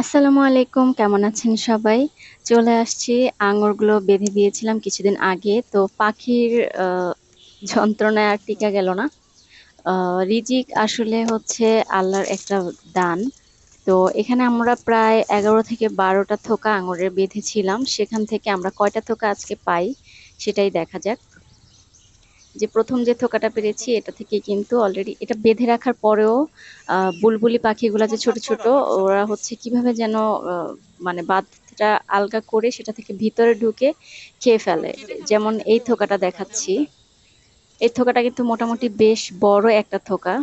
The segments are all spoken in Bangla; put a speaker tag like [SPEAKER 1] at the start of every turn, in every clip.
[SPEAKER 1] আসসালামু আলাইকুম, কেমন আছেন সবাই? চলে আসছি। আঙুরগুলো বেঁধে দিয়েছিলাম কিছুদিন আগে, তো পাখির যন্ত্রণায় আর টিকা গেল না। রিজিক আসলে হচ্ছে আল্লাহর একটা দান। তো এখানে আমরা প্রায় 11 থেকে 12টা থোকা আঙুরের বেঁধেছিলাম, সেখান থেকে আমরা কয়টা থোকা আজকে পাই সেটাই দেখা যাক। যে প্রথম যে থোকাটা পেরেছি এটা থেকে কিন্তু অলরেডি এটা বেঁধে রাখার পরেও বুলবুলি পাখিগুলা যে ছোট ছোট, ওরা হচ্ছে কিভাবে যেন মানে বাঁধটা আলগা করে সেটা থেকে ভিতরে ঢুকে খেয়ে ফেলে। যেমন এই থোকাটা দেখাচ্ছি, এই থোকাটা কিন্তু মোটামুটি বেশ বড় একটা থোকা।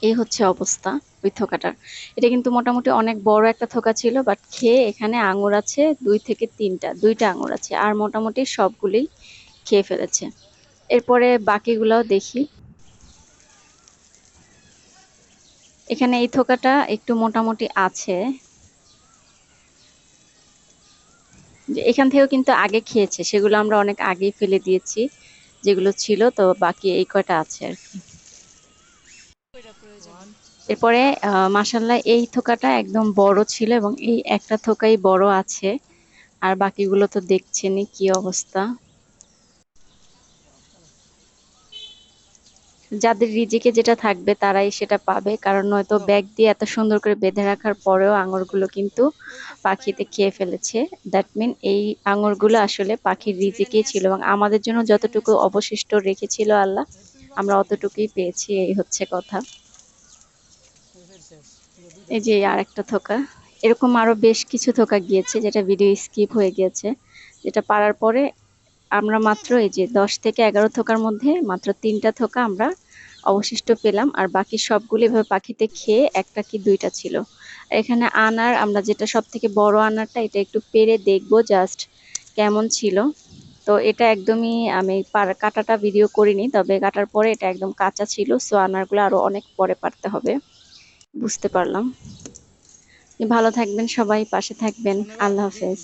[SPEAKER 1] এই হচ্ছে অবস্থা ওই থোকাটার। এটা কিন্তু মোটামুটি অনেক বড় একটা থোকা ছিল, বাট খেয়ে এখানে আঙুর আছে 2 থেকে 3টা, 2টা আঙুর আছে আর মোটামুটি সবগুলি খেয়ে ফেলেছে। এরপরে বাকিগুলাও দেখি। এখানে এই থোকাটা একটু মোটামুটি আছে, যে এখান থেকেও কিন্তু আগে খেয়েছে, সেগুলো আমরা অনেক আগেই ফেলে দিয়েছি যেগুলো ছিল, তো বাকি এই কয়টা আছে আর কি। এরপরে মাশাল্লাহ এই থোকাটা একদম বড় ছিল এবং এই একটা থোকাই বড় আছে, আর বাকিগুলো তো দেখছেনই কি অবস্থা। যাদের রিজিকে যেটা থাকবে তারাই সেটা পাবে, কারণ নয়তো ব্যাগ দিয়ে এত সুন্দর করে বেঁধে রাখার পরেও আঙুরগুলো কিন্তু পাখিতে খেয়ে ফেলেছে। দ্যাট মিন এই আঙুরগুলো আসলে পাখির রিজিকেই ছিল এবং আমাদের জন্য যতটুকু অবশিষ্ট রেখেছিল আল্লাহ, আমরা অতটুকুই পেয়েছি, এই হচ্ছে কথা। এই যে আর একটা থোকা, এরকম আরো বেশ কিছু থোকা গিয়েছে যেটা ভিডিও স্কিপ হয়ে গিয়েছে, যেটা পারার পরে আমরা মাত্র এই যে 10 থেকে 11 থোকার মধ্যে মাত্র 3টা থোকা আমরা অবশিষ্ট পেলাম, আর বাকি সবগুলো এভাবে পাখিতে খেয়ে একটা কি 2টা ছিল। আর এখানে আনার, আমরা যেটা সব থেকে বড় আনারটা, এটা একটু পেরে দেখবো জাস্ট কেমন ছিল। তো এটা একদমই আমি কাটাটা ভিডিও করিনি, তবে কাটার পরে এটা একদম কাঁচা ছিল, সো আনারগুলো আরো অনেক পরে পারতে হবে, বুঝতে পারলাম। ভালো থাকবেন সবাই, পাশে থাকবেন। আল্লাহ হাফেজ।